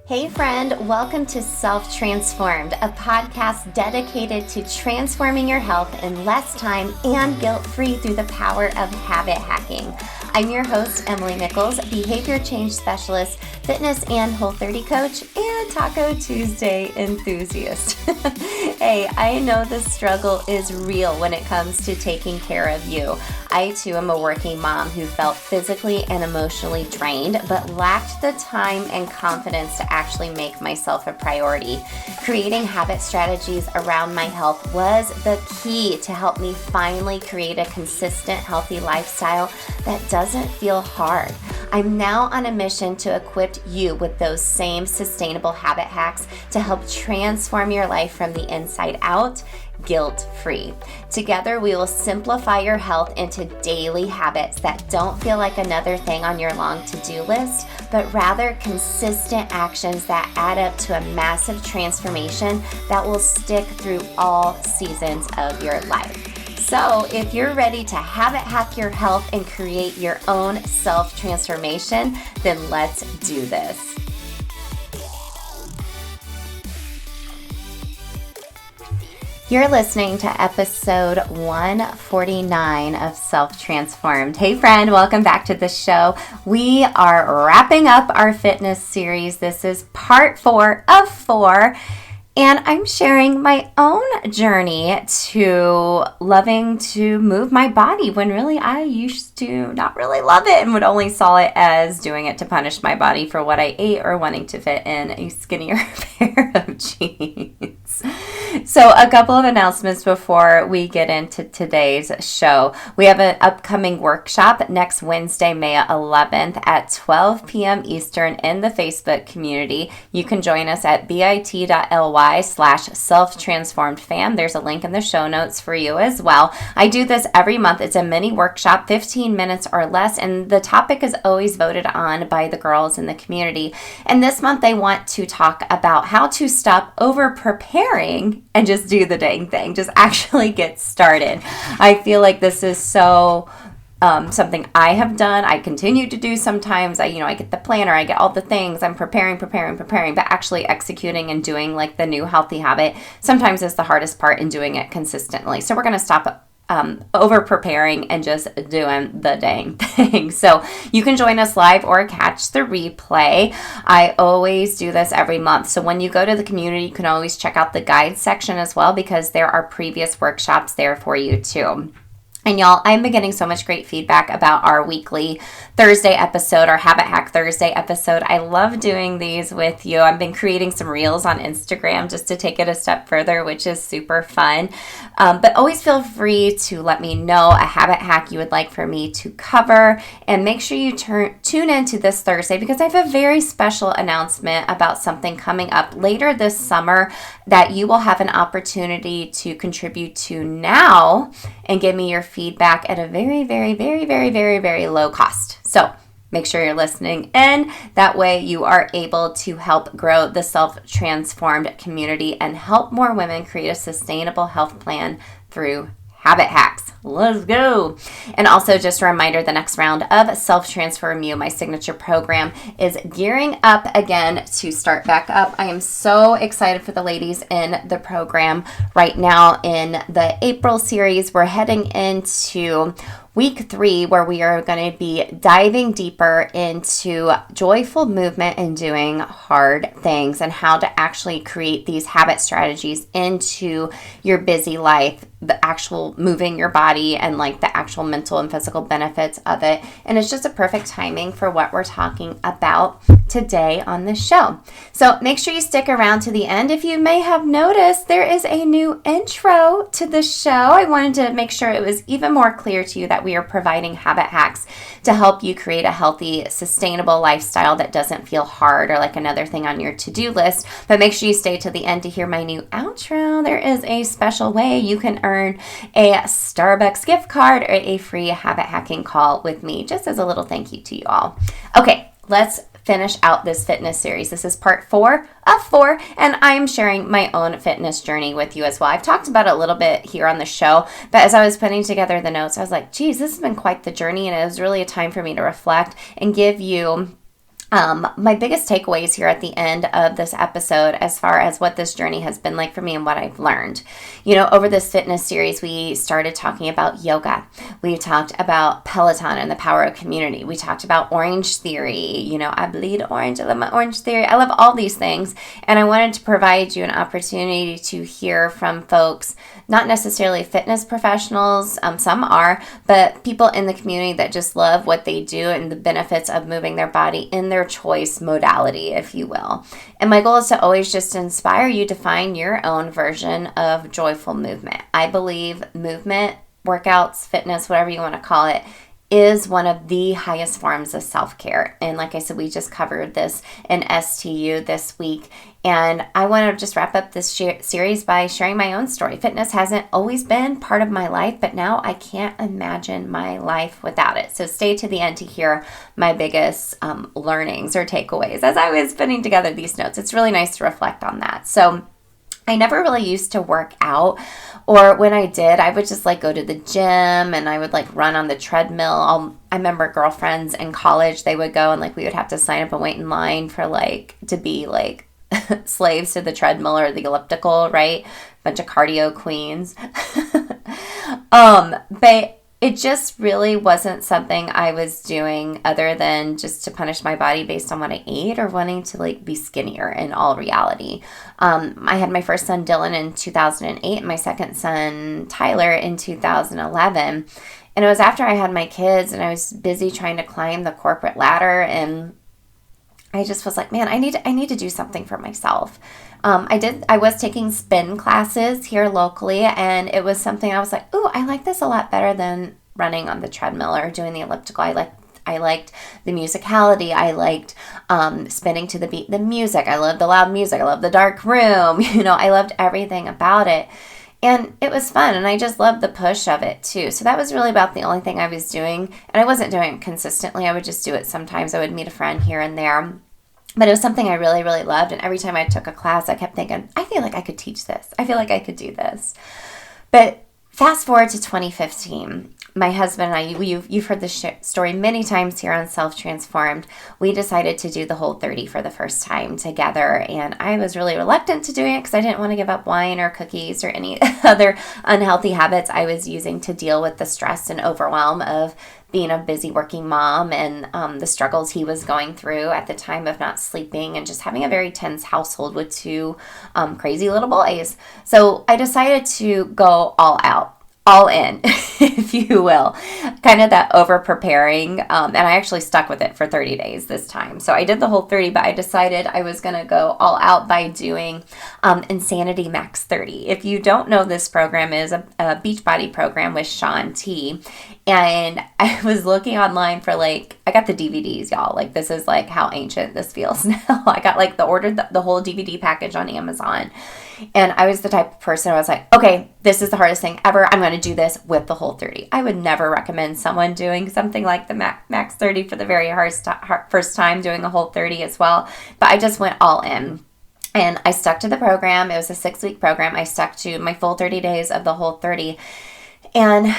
Hey friend, welcome to Self-Transformed, a podcast dedicated to transforming your health in less time and guilt-free through the power of habit hacking. I'm your host, Emily Nichols, behavior change specialist, fitness and Whole30 coach, and Taco Tuesday enthusiast. Hey, I know the struggle is real when it comes to taking care of you. I too am a working mom who felt physically and emotionally drained, but lacked the time and confidence to actually make myself a priority. Creating habit strategies around my health was the key to help me finally create a consistent, healthy lifestyle that doesn't feel hard. I'm now on a mission to equip you with those same sustainable habit hacks to help transform your life from the inside out, guilt-free. Together, we will simplify your health into daily habits that don't feel like another thing on your long to-do list, but rather consistent actions that add up to a massive transformation that will stick through all seasons of your life. So if you're ready to habit hack your health and create your own self-transformation, then let's do this. You're listening to episode 149 of Self-Transformed. Hey friend, welcome back to the show. We are wrapping up our fitness series. This is part 4 of 4. And I'm sharing my own journey to loving to move my body when really I used to not really love it and would only saw it as doing it to punish my body for what I ate or wanting to fit in a skinnier pair of jeans. So a couple of announcements before we get into today's show. We have an upcoming workshop next Wednesday, May 11th at 12 p.m. Eastern in the Facebook community. You can join us at bit.ly/self-transformed-fam. There's a link in the show notes for you as well. I do this every month. It's a mini workshop, 15 minutes or less, and the topic is always voted on by the girls in the community. And this month they want to talk about how to stop over-preparing and just do the dang thing. Just actually get started. I feel like this is so something I have done. I continue to do sometimes. I get the planner, I get all the things. I'm preparing, but actually executing and doing like the new healthy habit sometimes is the hardest part in doing it consistently. So we're going to stop over preparing and just doing the dang thing. So you can join us live or catch the replay. I always do this every month. So when you go to the community, you can always check out the guide section as well because there are previous workshops there for you too. And y'all, I'm been getting so much great feedback about our weekly Thursday episode, our Habit Hack Thursday episode. I love doing these with you. I've been creating some reels on Instagram just to take it a step further, which is super fun. But always feel free to let me know a habit hack you would like for me to cover. And make sure you tune into this Thursday because I have a very special announcement about something coming up later this summer that you will have an opportunity to contribute to now and give me your feedback at a very, very, very, very, very, very low cost. So make sure you're listening in. That way you are able to help grow the Self-Transformed community and help more women create a sustainable health plan through habit hacks. Let's go. And also just a reminder, the next round of Self-Transform You, my signature program, is gearing up again to start back up. I am so excited for the ladies in the program right now in the April series. We're heading into week 3, where we are going to be diving deeper into joyful movement and doing hard things and how to actually create these habit strategies into your busy life, the actual moving your body and like the actual mental and physical benefits of it. And it's just a perfect timing for what we're talking about today on the show. So make sure you stick around to the end. If you may have noticed, there is a new intro to the show. I wanted to make sure it was even more clear to you that we are providing habit hacks to help you create a healthy, sustainable lifestyle that doesn't feel hard or like another thing on your to-do list. But make sure you stay to the end to hear my new outro. There is a special way you can earn a Starbucks gift card or a free habit hacking call with me, just as a little thank you to you all. Okay, let's finish out this fitness series. This is part 4 of 4, and I'm sharing my own fitness journey with you as well. I've talked about it a little bit here on the show, but as I was putting together the notes, I was like, geez, this has been quite the journey, and it was really a time for me to reflect and give you My biggest takeaways here at the end of this episode, as far as what this journey has been like for me and what I've learned. Over this fitness series, we started talking about yoga. We talked about Peloton and the power of community. We talked about Orange Theory. I bleed orange. I love my Orange Theory. I love all these things. And I wanted to provide you an opportunity to hear from folks, not necessarily fitness professionals, some are, but people in the community that just love what they do and the benefits of moving their body in their choice modality, if you will. And my goal is to always just inspire you to find your own version of joyful movement. I believe movement, workouts, fitness, whatever you want to call it, is one of the highest forms of self-care. And like I said, we just covered this in STU this week. And I want to just wrap up this series by sharing my own story. Fitness hasn't always been part of my life, but now I can't imagine my life without it. So stay to the end to hear my biggest learnings or takeaways as I was putting together these notes. It's really nice to reflect on that. So I never really used to work out, or when I did, I would just go to the gym and I would run on the treadmill. I remember girlfriends in college, they would go and we would have to sign up and wait in line for to be slaves to the treadmill or the elliptical, right? Bunch of cardio queens. But it just really wasn't something I was doing other than just to punish my body based on what I ate or wanting to be skinnier in all reality. I had my first son Dylan in 2008 and my second son Tyler in 2011. And it was after I had my kids and I was busy trying to climb the corporate ladder, and I just was like, man, I need to do something for myself. I was taking spin classes here locally, and it was something I was like, ooh, I like this a lot better than running on the treadmill or doing the elliptical. I liked the musicality. I liked spinning to the beat, the music. I loved the loud music. I loved the dark room. I loved everything about it. And it was fun, and I just loved the push of it too. So that was really about the only thing I was doing. And I wasn't doing it consistently. I would just do it sometimes. I would meet a friend here and there. But it was something I really, really loved. And every time I took a class, I kept thinking, I feel like I could teach this. I feel like I could do this. But fast forward to 2015. My husband and I, you've heard this story many times here on Self-Transformed. We decided to do the Whole30 for the first time together. And I was really reluctant to doing it because I didn't want to give up wine or cookies or any other unhealthy habits I was using to deal with the stress and overwhelm of being a busy working mom and the struggles he was going through at the time of not sleeping and just having a very tense household with two crazy little boys. So I decided to go all out. All in, if you will, kind of that over preparing. And I actually stuck with it for 30 days this time. So I did the Whole30, but I decided I was going to go all out by doing Insanity Max 30. If you don't know, this program is a Beachbody program with Shaun T. And I was looking online for I got the DVDs, y'all. This is how ancient this feels now. I got ordered the whole DVD package on Amazon. And I was the type of person I was like, okay, this is the hardest thing ever. I'm going to do this with the Whole30. I would never recommend someone doing something like the Max 30 for the very first time doing a Whole30 as well. But I just went all in. And I stuck to the program. It was a 6-week program. I stuck to my full 30 days of the Whole30. And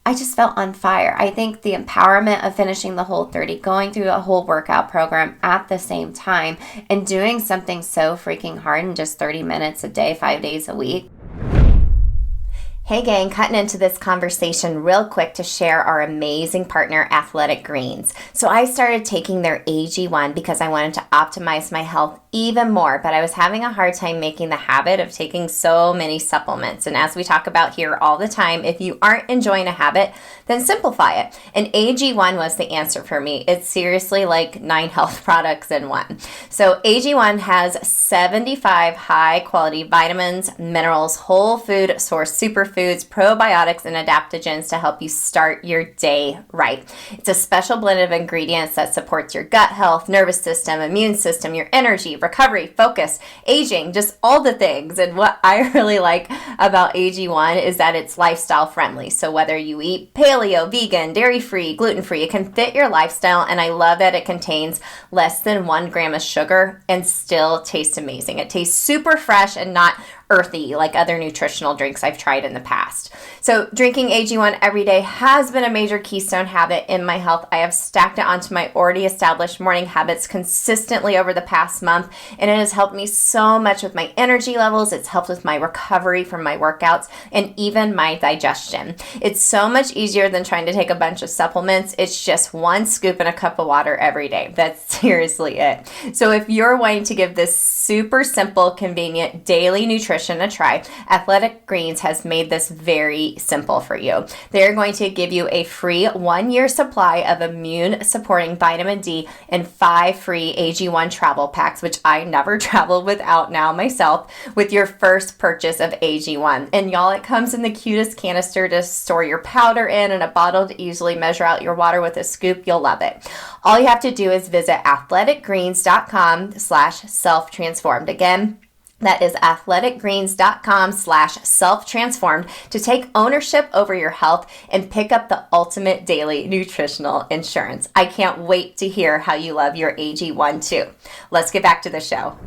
I just felt on fire. I think the empowerment of finishing the Whole30, going through a whole workout program at the same time, and doing something so freaking hard in just 30 minutes a day, 5 days a week. Hey gang, cutting into this conversation real quick to share our amazing partner, Athletic Greens. So I started taking their AG1 because I wanted to optimize my health even more, but I was having a hard time making the habit of taking so many supplements. And as we talk about here all the time, if you aren't enjoying a habit, then simplify it. And AG1 was the answer for me. It's seriously 9 health products in one. So AG1 has 75 high quality vitamins, minerals, whole food source superfoods, probiotics, and adaptogens to help you start your day right. It's a special blend of ingredients that supports your gut health, nervous system, immune system, your energy, recovery, focus, aging, just all the things. And what I really like about AG1 is that it's lifestyle friendly. So whether you eat paleo, vegan, dairy-free, gluten-free, it can fit your lifestyle. And I love that it contains less than 1 gram of sugar and still tastes amazing. It tastes super fresh and not earthy like other nutritional drinks I've tried in the past. So drinking AG1 every day has been a major keystone habit in my health. I have stacked it onto my already established morning habits consistently over the past month, and it has helped me so much with my energy levels. It's helped with my recovery from my workouts and even my digestion. It's so much easier than trying to take a bunch of supplements. It's just one scoop in a cup of water every day. That's seriously it. So if you're wanting to give this super simple, convenient daily nutrition a try, Athletic Greens has made this very simple for you. They're going to give you a free 1-year supply of immune supporting vitamin D and 5 free AG1 travel packs, which I never traveled without now myself, with your first purchase of AG1. And y'all, it comes in the cutest canister to store your powder in and a bottle to easily measure out your water with a scoop. You'll love it. All you have to do is visit athleticgreens.com/self-transformed. Again, that is athleticgreens.com/self-transformed to take ownership over your health and pick up the ultimate daily nutritional insurance. I can't wait to hear how you love your AG1 too. Let's get back to the show.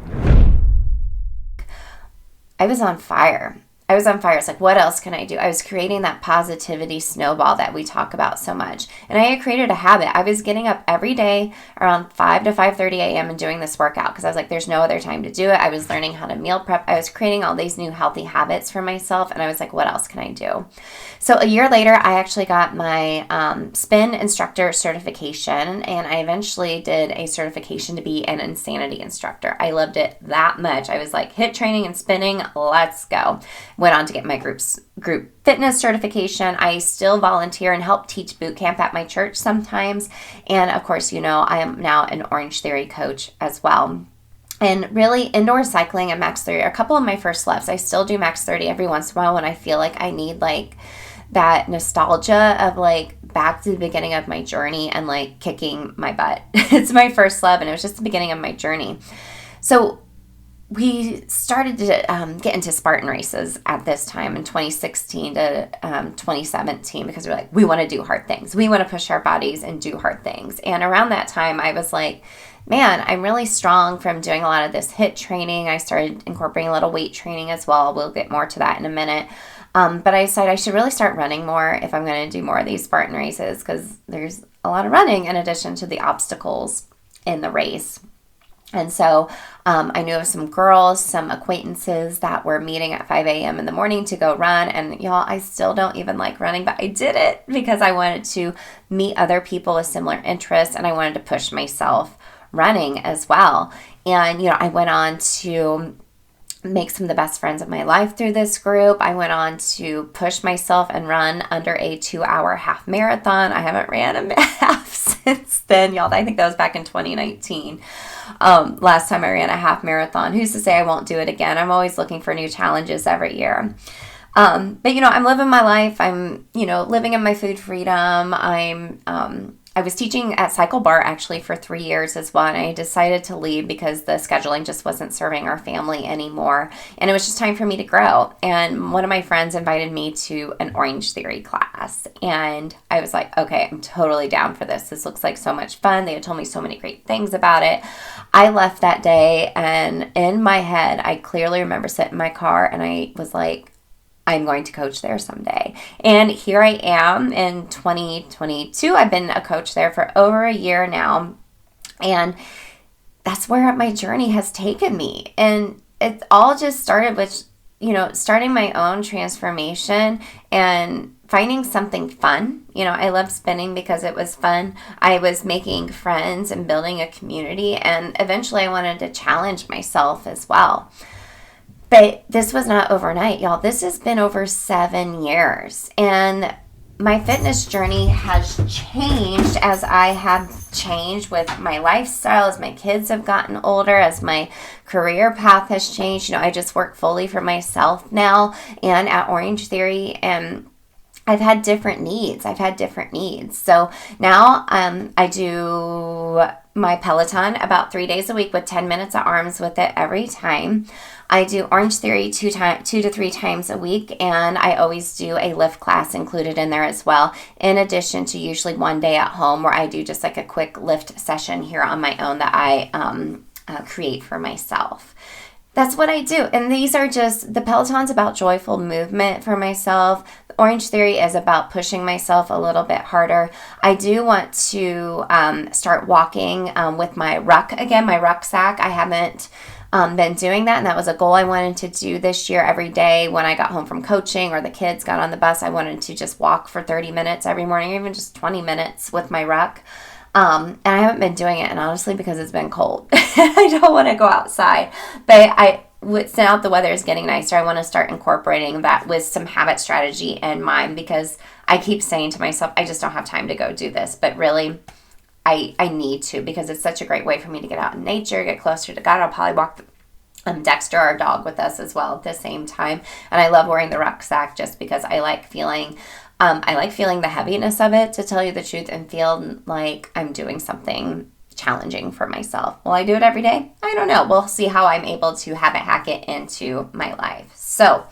I was on fire. It's like, what else can I do? I was creating that positivity snowball that we talk about so much. And I had created a habit. I was getting up every day around 5 to 5:30 a.m. and doing this workout because I was like, there's no other time to do it. I was learning how to meal prep. I was creating all these new healthy habits for myself. And I was like, what else can I do? So a year later, I actually got my spin instructor certification. And I eventually did a certification to be an insanity instructor. I loved it that much. I was like, HIIT training and spinning, let's go. Went on to get my group fitness certification. I still volunteer and help teach boot camp at my church sometimes. And of course, you know, I am now an Orange Theory coach as well. And really, indoor cycling and Max 30 are a couple of my first loves. I still do Max 30 every once in a while when I feel like I need like that nostalgia of like back to the beginning of my journey and like kicking my butt. It's my first love, and it was just the beginning of my journey. So we started to get into Spartan races at this time in 2016 to 2017 because we're like, we want to do hard things. We want to push our bodies and do hard things. And around that time, I was like, man, I'm really strong from doing a lot of this HIIT training. I started incorporating a little weight training as well. We'll get more to that in a minute. But I decided I should really start running more if I'm going to do more of these Spartan races because there's a lot of running in addition to the obstacles in the race. And so I knew of some girls, some acquaintances that were meeting at 5 a.m. in the morning to go run. And y'all, I still don't even like running, but I did it because I wanted to meet other people with similar interests and I wanted to push myself running as well. And, you know, I went on to make some of the best friends of my life through this group. I went on to push myself and run under a 2-hour half marathon. I haven't ran a half since then, y'all. I think that was back in 2019. Last time I ran a half marathon. Who's to say I won't do it again? I'm always looking for new challenges every year. But, you know, I'm living my life. I'm, you know, living in my food freedom. I was teaching at Cycle Bar actually for 3 years as well, and I decided to leave because the scheduling just wasn't serving our family anymore, and it was just time for me to grow. And one of my friends invited me to an Orange Theory class, and I was like, okay, I'm totally down for this. This looks like so much fun. They had told me so many great things about it. I left that day, and in my head, I clearly remember sitting in my car, and I was like, I'm going to coach there someday. And here I am in 2022. I've been a coach there for over a year now. And that's where my journey has taken me. And it all just started with, you know, starting my own transformation and finding something fun. You know, I loved spinning because it was fun. I was making friends and building a community. And eventually I wanted to challenge myself as well. But this was not overnight, y'all. This has been over 7 years. And my fitness journey has changed as I have changed with my lifestyle, as my kids have gotten older, as my career path has changed. You know, I just work fully for myself now and at Orange Theory, and I've had different needs. So now I do my Peloton about 3 days a week with 10 minutes of arms with it every time. I do Orange Theory 2 to 3 times a week, and I always do a lift class included in there as well, in addition to usually one day at home where I do just like a quick lift session here on my own that I create for myself. that's what I do. And these are just, the Peloton's about joyful movement for myself. Orange Theory is about pushing myself a little bit harder. I do want to start walking with my my rucksack. I haven't been doing that, and that was a goal I wanted to do this year. Every day when I got home from coaching or the kids got on the bus, I wanted to just walk for 30 minutes every morning, or even just 20 minutes with my ruck. And I haven't been doing it, and honestly, because it's been cold, I don't want to go outside. But now the weather is getting nicer, I want to start incorporating that with some habit strategy in mind, because I keep saying to myself, I just don't have time to go do this. But really, I need to, because it's such a great way for me to get out in nature, get closer to God. I'll probably walk Dexter, our dog, with us as well at the same time. And I love wearing the rucksack just because I like feeling the heaviness of it, to tell you the truth, and feel like I'm doing something challenging for myself. Will I do it every day? I don't know. We'll see how I'm able to habit hack it into my life. So,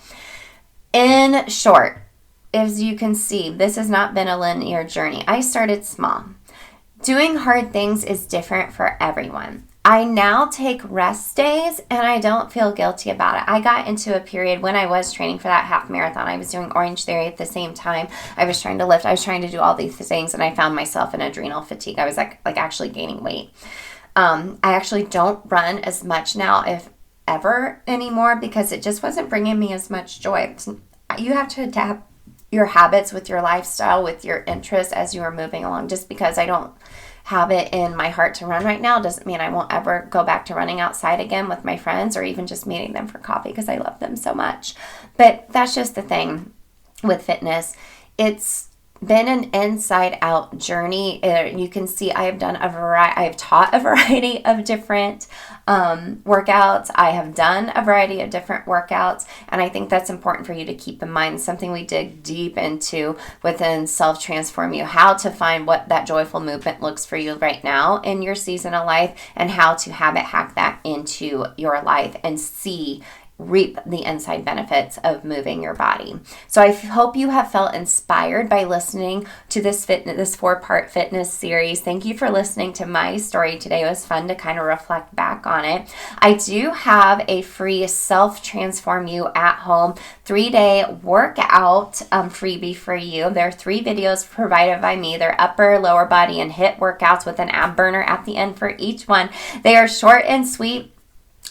in short, as you can see, this has not been a linear journey. I started small. Doing hard things is different for everyone. I now take rest days, and I don't feel guilty about it. I got into a period when I was training for that half marathon. I was doing Orange Theory at the same time. I was trying to lift. I was trying to do all these things, and I found myself in adrenal fatigue. I was like actually gaining weight. I actually don't run as much now, if ever, anymore, because it just wasn't bringing me as much joy. You have to adapt your habits with your lifestyle, with your interests as you are moving along. Just because I don't have it in my heart to run right now doesn't mean I won't ever go back to running outside again with my friends, or even just meeting them for coffee, because I love them so much. But that's just the thing with fitness. It's been an inside out journey. You can see I have taught a variety of different workouts. I have done a variety of different workouts, and I think that's important for you to keep in mind. Something we dig deep into within Self Transform You, how to find what that joyful movement looks for you right now in your season of life, and how to habit hack that into your life and reap the inside benefits of moving your body. So I hope you have felt inspired by listening to this 4-part fitness series. Thank you for listening to my story today. It was fun to kind of reflect back on it. I do have a free Self Transform You at home 3-day workout freebie for you. There are 3 videos provided by me. They're upper, lower body, and hip workouts with an ab burner at the end for each one. They are short and sweet.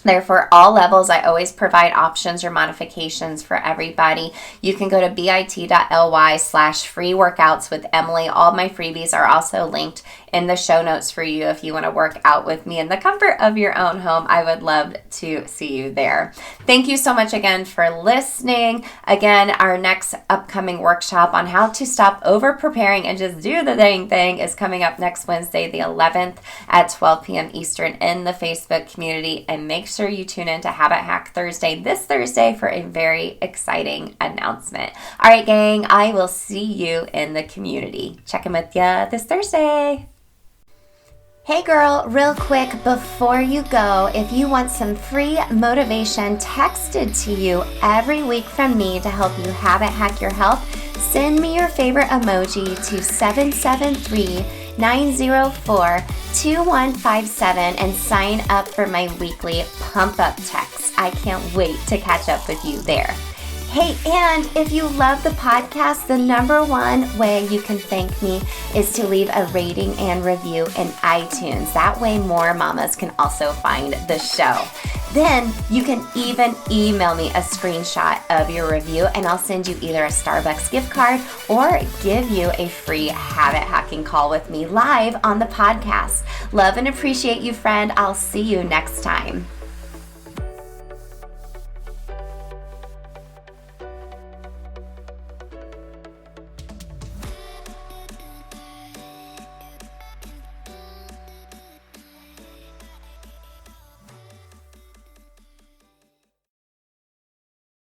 They're for all levels. I always provide options or modifications for everybody. You can go to bit.ly/free workouts with Emily. All my freebies are also linked in the show notes for you if you want to work out with me in the comfort of your own home. I would love to see you there. Thank you so much again for listening. Again, our next upcoming workshop on how to stop over preparing and just do the dang thing is coming up next Wednesday, the 11th at 12 p.m. Eastern in the Facebook community. And make sure you tune in to Habit Hack Thursday this Thursday for a very exciting announcement. All right, gang, I will see you in the community. Check in with you this Thursday. Hey girl, real quick before you go, if you want some free motivation texted to you every week from me to help you habit hack your health, send me your favorite emoji to 773-904-2157 and sign up for my weekly pump up text. I can't wait to catch up with you there. Hey, and if you love the podcast, the #1 way you can thank me is to leave a rating and review in iTunes. That way more mamas can also find the show. Then you can even email me a screenshot of your review, and I'll send you either a Starbucks gift card or give you a free habit hacking call with me live on the podcast. Love and appreciate you, friend. I'll see you next time.